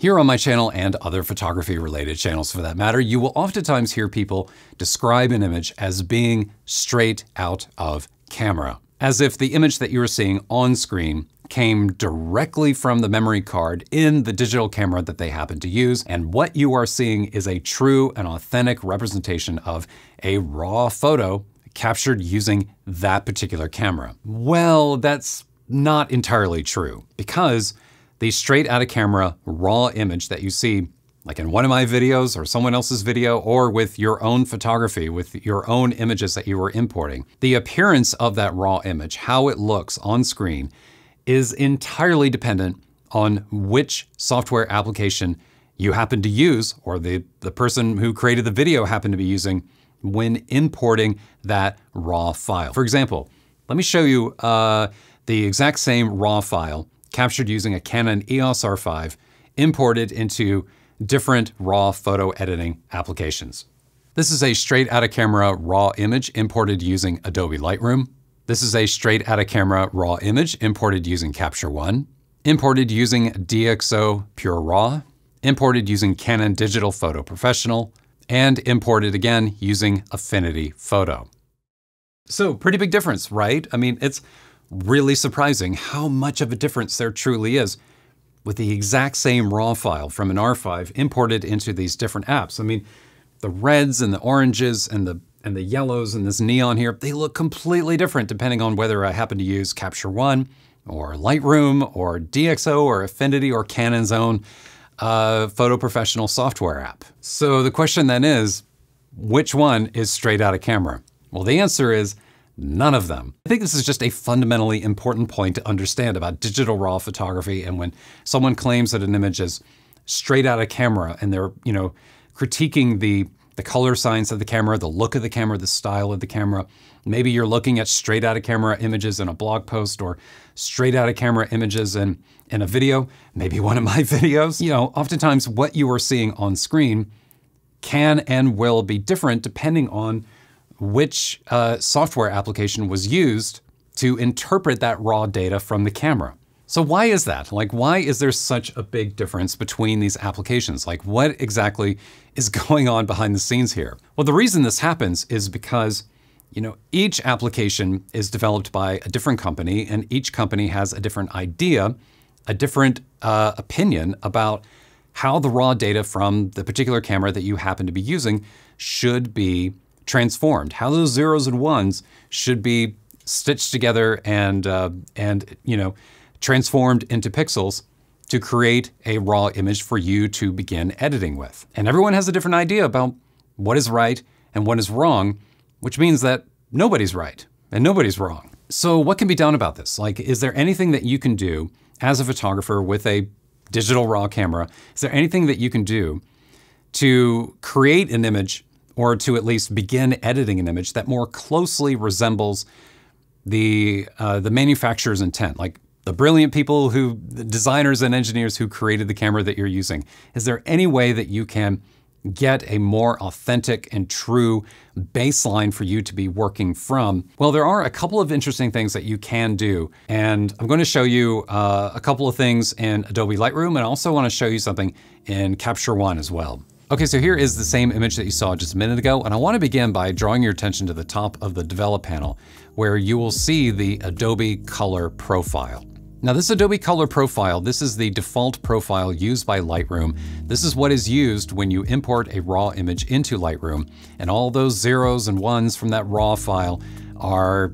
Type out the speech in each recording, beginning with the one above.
Here on my channel, and other photography-related channels for that matter, you will oftentimes hear people describe an image as being straight out of camera, as if the image that you are seeing on screen came directly from the memory card in the digital camera that they happen to use, and what you are seeing is a true and authentic representation of a raw photo captured using that particular camera. Well, that's not entirely true, because the straight out of camera raw image that you see, like in one of my videos or someone else's video, or with your own photography, with your own images that you were importing, the appearance of that raw image, how it looks on screen, is entirely dependent on which software application you happen to use, or the person who created the video happened to be using when importing that raw file. For example, let me show you the exact same raw file captured using a Canon EOS R5, imported into different raw photo editing applications. This is a straight out of camera raw image imported using Adobe Lightroom. This is a straight out of camera raw image imported using Capture One, imported using DxO Pure RAW, imported using Canon Digital Photo Professional, and imported again using Affinity Photo. So pretty big difference, right? I mean, it's really surprising how much of a difference there truly is with the exact same raw file from an R5 imported into these different apps. I mean, the reds and the oranges and the yellows and this neon here, they look completely different depending on whether I happen to use Capture One or Lightroom or DxO or Affinity or Canon's own photo professional software app. So the question then is, which one is straight out of camera? Well, the answer is none of them. I think this is just a fundamentally important point to understand about digital raw photography, and when someone claims that an image is straight out of camera and they're, critiquing the color science of the camera, the look of the camera, the style of the camera. Maybe you're looking at straight out of camera images in a blog post, or straight out of camera images in a video, maybe one of my videos. Oftentimes what you are seeing on screen can and will be different depending on which software application was used to interpret that raw data from the camera. So why is that? Like, why is there such a big difference between these applications? Like, what exactly is going on behind the scenes here? Well, the reason this happens is because, each application is developed by a different company, and each company has a different idea, a different opinion about how the raw data from the particular camera that you happen to be using should be transformed, how those zeros and ones should be stitched together and transformed into pixels to create a raw image for you to begin editing with. And everyone has a different idea about what is right and what is wrong, which means that nobody's right and nobody's wrong. So what can be done about this? Like, is there anything that you can do as a photographer with a digital raw camera? Is there anything that you can do to create an image, or to at least begin editing an image that more closely resembles the manufacturer's intent? Like the brilliant people the designers and engineers who created the camera that you're using. Is there any way that you can get a more authentic and true baseline for you to be working from? Well, there are a couple of interesting things that you can do, and I'm going to show you a couple of things in Adobe Lightroom, and I also want to show you something in Capture One as well. Okay, so here is the same image that you saw just a minute ago, and I want to begin by drawing your attention to the top of the Develop panel, where you will see the Adobe Color Profile. Now this Adobe Color Profile, this is the default profile used by Lightroom. This is what is used when you import a raw image into Lightroom, and all those zeros and ones from that raw file are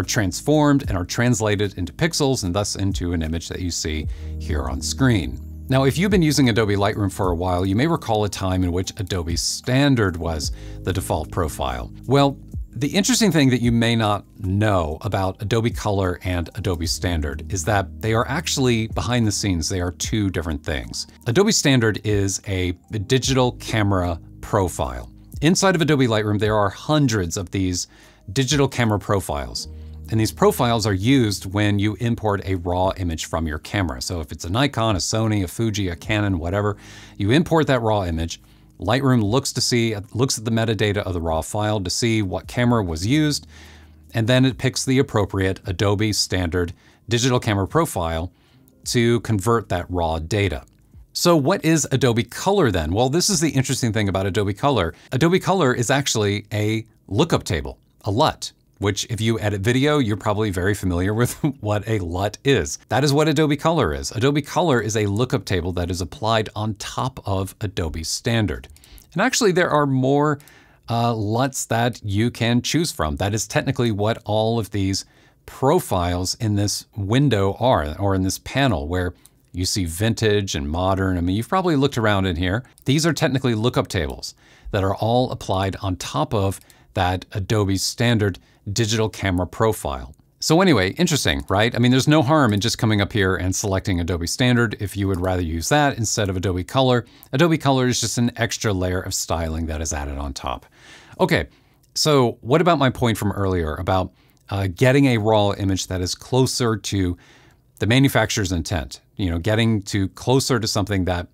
transformed and are translated into pixels, and thus into an image that you see here on screen. Now, if you've been using Adobe Lightroom for a while, you may recall a time in which Adobe Standard was the default profile. Well, the interesting thing that you may not know about Adobe Color and Adobe Standard is that they are actually, behind the scenes, they are two different things. Adobe Standard is a digital camera profile. Inside of Adobe Lightroom, there are hundreds of these digital camera profiles. And these profiles are used when you import a raw image from your camera. So if it's a Nikon, a Sony, a Fuji, a Canon, whatever, you import that raw image. Lightroom looks at the metadata of the raw file to see what camera was used, and then it picks the appropriate Adobe Standard digital camera profile to convert that raw data. So what is Adobe Color then? Well, this is the interesting thing about Adobe Color. Adobe Color is actually a lookup table, a LUT, which if you edit video, you're probably very familiar with what a LUT is. That is what Adobe Color is. Adobe Color is a lookup table that is applied on top of Adobe Standard. And actually there are more LUTs that you can choose from. That is technically what all of these profiles in this window are, or in this panel where you see vintage and modern. I mean, you've probably looked around in here. These are technically lookup tables that are all applied on top of that Adobe Standard digital camera profile. So anyway, interesting, right? I mean, there's no harm in just coming up here and selecting Adobe Standard if you would rather use that instead of Adobe Color. Adobe Color is just an extra layer of styling that is added on top. Okay, so what about my point from earlier about getting a raw image that is closer to the manufacturer's intent? You know, getting to closer to something that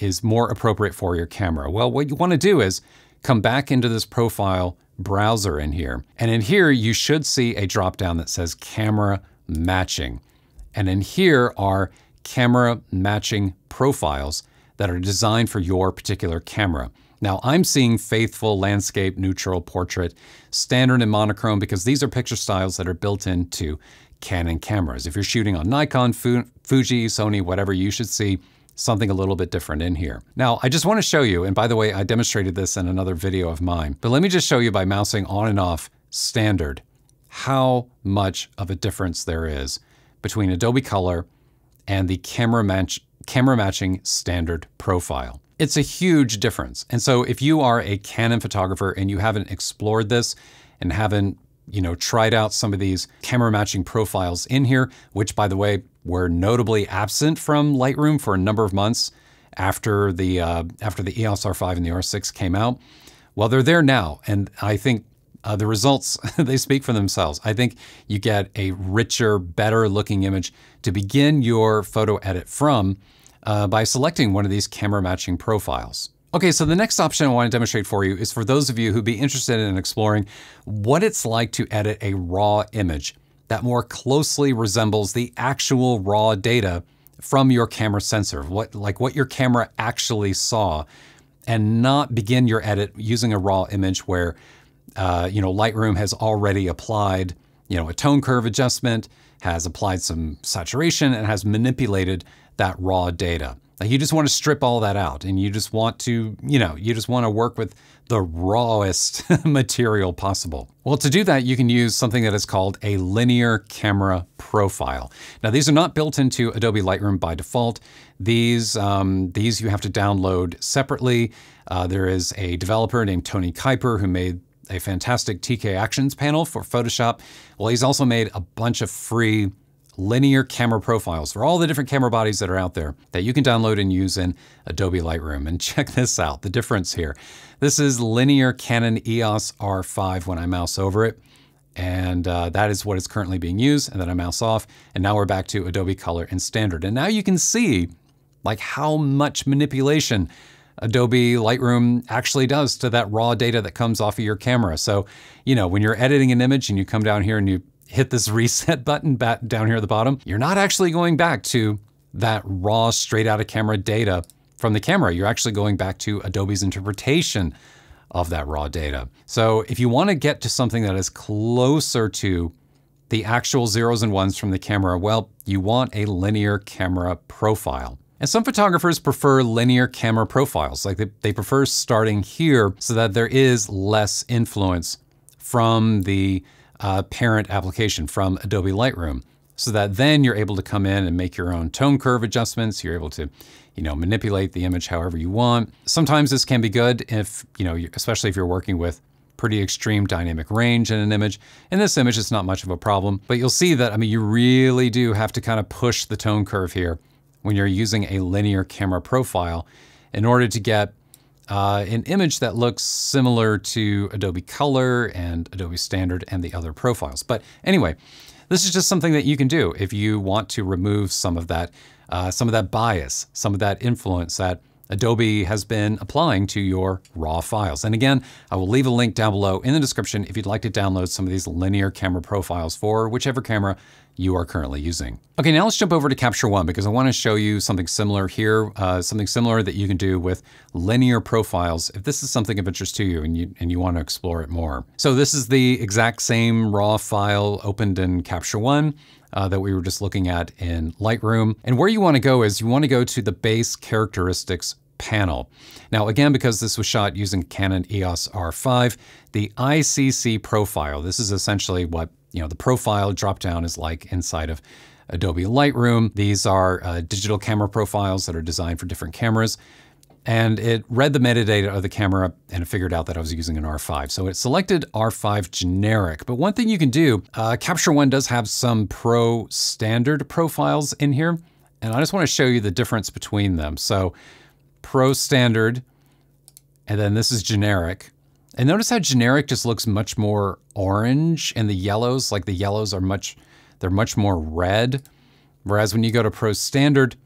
is more appropriate for your camera. Well, what you want to do is come back into this profile browser in here. And in here, you should see a drop down that says camera matching. And in here are camera matching profiles that are designed for your particular camera. Now I'm seeing faithful, landscape, neutral, portrait, standard, and monochrome because these are picture styles that are built into Canon cameras. If you're shooting on Nikon, Fuji, Sony, whatever, you should see something a little bit different in here. Now, I just want to show you, and by the way, I demonstrated this in another video of mine, but let me just show you by mousing on and off standard, how much of a difference there is between Adobe Color and the camera matching standard profile. It's a huge difference. And so if you are a Canon photographer and you haven't explored this and haven't tried out some of these camera matching profiles in here, which by the way, were notably absent from Lightroom for a number of months after the EOS R5 and the R6 came out. Well, they're there now. And I think the results, they speak for themselves. I think you get a richer, better looking image to begin your photo edit from by selecting one of these camera matching profiles. Okay, so the next option I want to demonstrate for you is for those of you who'd be interested in exploring what it's like to edit a raw image that more closely resembles the actual raw data from your camera sensor, what your camera actually saw, and not begin your edit using a raw image where Lightroom has already applied a tone curve adjustment, has applied some saturation, and has manipulated that raw data. Like you just want to strip all that out and you just want to, work with the rawest material possible. Well, to do that, you can use something that is called a linear camera profile. Now, these are not built into Adobe Lightroom by default. These you have to download separately. There is a developer named Tony Kuiper who made a fantastic TK Actions panel for Photoshop. Well, he's also made a bunch of free linear camera profiles for all the different camera bodies that are out there that you can download and use in Adobe Lightroom. And check this out, the difference here. This is linear Canon EOS R5 when I mouse over it. And that is what is currently being used. And then I mouse off. And now we're back to Adobe Color and Standard. And now you can see like how much manipulation Adobe Lightroom actually does to that raw data that comes off of your camera. So, when you're editing an image and you come down here and you hit this reset button back down here at the bottom, you're not actually going back to that raw straight out of camera data from the camera. You're actually going back to Adobe's interpretation of that raw data. So if you want to get to something that is closer to the actual zeros and ones from the camera, well, you want a linear camera profile. And some photographers prefer linear camera profiles. Like they prefer starting here so that there is less influence from the parent application from Adobe Lightroom, so that then you're able to come in and make your own tone curve adjustments. You're able to, manipulate the image however you want. Sometimes this can be good if, especially if you're working with pretty extreme dynamic range in an image. In this image, it's not much of a problem, but you'll see that, you really do have to kind of push the tone curve here when you're using a linear camera profile in order to get an image that looks similar to Adobe Color and Adobe Standard and the other profiles. But anyway, this is just something that you can do if you want to remove some of that bias, some of that influence that Adobe has been applying to your RAW files. And again, I will leave a link down below in the description if you'd like to download some of these linear camera profiles for whichever camera you are currently using. Okay, now let's jump over to Capture One because I want to show you something similar here, something similar that you can do with linear profiles if this is something of interest to you and you want to explore it more. So this is the exact same RAW file opened in Capture One that we were just looking at in Lightroom. And where you want to go is you want to go to the base characteristics panel. Now, again, because this was shot using Canon EOS R5, the ICC profile, this is essentially what the profile dropdown is like inside of Adobe Lightroom. These are digital camera profiles that are designed for different cameras. And it read the metadata of the camera and it figured out that I was using an R5. So it selected R5 generic. But one thing you can do, Capture One does have some pro standard profiles in here. And I just want to show you the difference between them. So pro standard, and then this is generic. And notice how generic just looks much more orange, and the yellows, like the yellows are they're much more red. Whereas when you go to pro standard,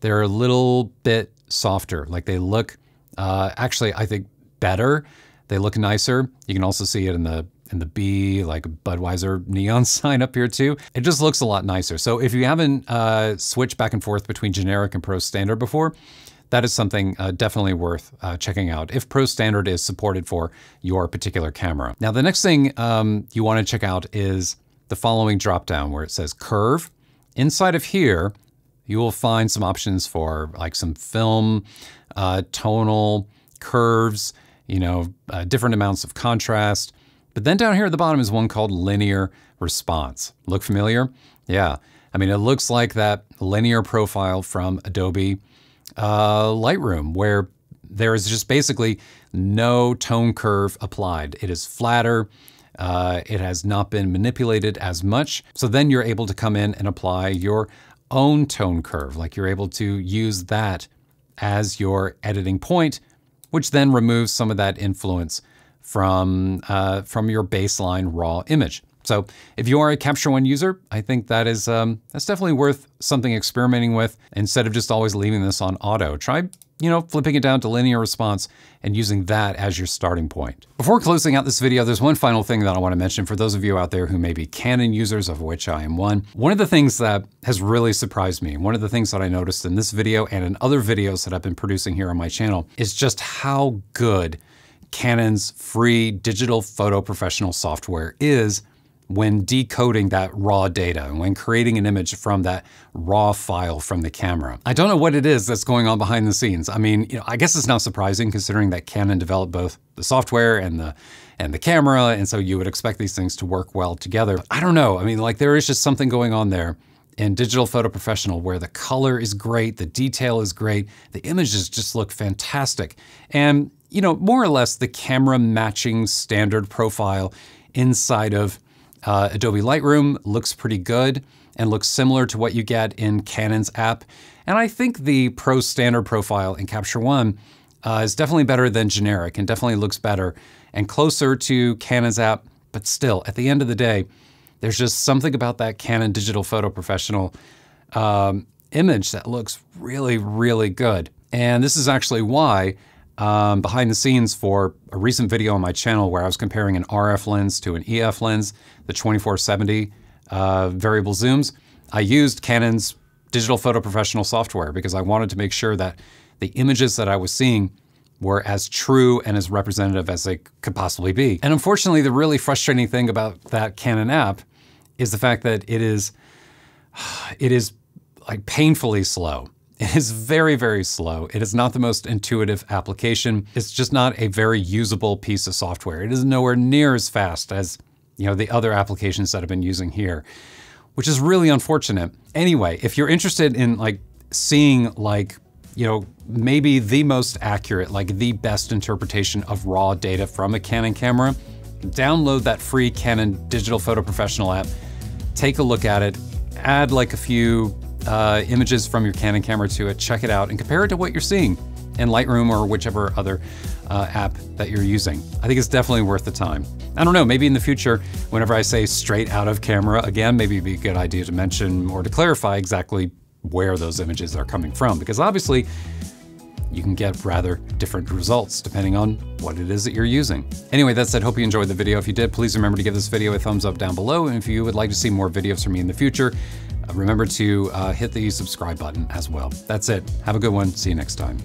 they're a little bit softer. Like they look, actually, I think better. They look nicer. You can also see it in the B, like Budweiser neon sign up here too. It just looks a lot nicer. So if you haven't switched back and forth between generic and pro standard before, that is something definitely worth checking out if Pro Standard is supported for your particular camera. Now, the next thing you want to check out is the following dropdown where it says curve. Inside of here, you will find some options for like some film, tonal, curves, different amounts of contrast. But then down here at the bottom is one called linear response. Look familiar? Yeah. I mean, it looks like that linear profile from Adobe Lightroom, where there is just basically no tone curve applied. It is flatter. It has not been manipulated as much. So then you're able to come in and apply your own tone curve. Like you're able to use that as your editing point, which then removes some of that influence from your baseline raw image. So if you are a Capture One user, I think that is that's definitely worth something experimenting with instead of just always leaving this on auto. Try, flipping it down to linear response and using that as your starting point. Before closing out this video, there's one final thing that I want to mention for those of you out there who may be Canon users, of which I am one. One of the things that has really surprised me, one of the things that I noticed in this video and in other videos that I've been producing here on my channel is just how good Canon's free digital photo professional software is when decoding that raw data and when creating an image from that raw file from the camera. I don't know what it is that's going on behind the scenes. I mean, I guess it's not surprising considering that Canon developed both the software and the camera, and so you would expect these things to work well together. But I don't know. I mean, like there is just something going on there in Digital Photo Professional where the color is great, the detail is great, the images just look fantastic. And, more or less the camera matching standard profile inside of Adobe Lightroom looks pretty good and looks similar to what you get in Canon's app. And I think the Pro Standard profile in Capture One is definitely better than generic and definitely looks better and closer to Canon's app. But still, at the end of the day, there's just something about that Canon Digital Photo Professional image that looks really, really good. And this is actually why behind the scenes for a recent video on my channel where I was comparing an RF lens to an EF lens, the 2470 variable zooms, I used Canon's Digital Photo Professional software because I wanted to make sure that the images that I was seeing were as true and as representative as they could possibly be. And unfortunately, the really frustrating thing about that Canon app is the fact that it is like painfully slow. It is very, very slow. It is not the most intuitive application. It's just not a very usable piece of software. It is nowhere near as fast as, the other applications that I've been using here, which is really unfortunate. Anyway, if you're interested in seeing maybe the most accurate, the best interpretation of raw data from a Canon camera, download that free Canon Digital Photo Professional app, take a look at it, add a few images from your Canon camera to it, check it out, and compare it to what you're seeing in Lightroom or whichever other app that you're using. I think it's definitely worth the time. I don't know, maybe in the future, whenever I say straight out of camera again, maybe it'd be a good idea to mention or to clarify exactly where those images are coming from, because obviously you can get rather different results depending on what it is that you're using. Anyway, that said, hope you enjoyed the video. If you did, please remember to give this video a thumbs up down below. And if you would like to see more videos from me in the future, remember to hit the subscribe button as well. That's it. Have a good one. See you next time.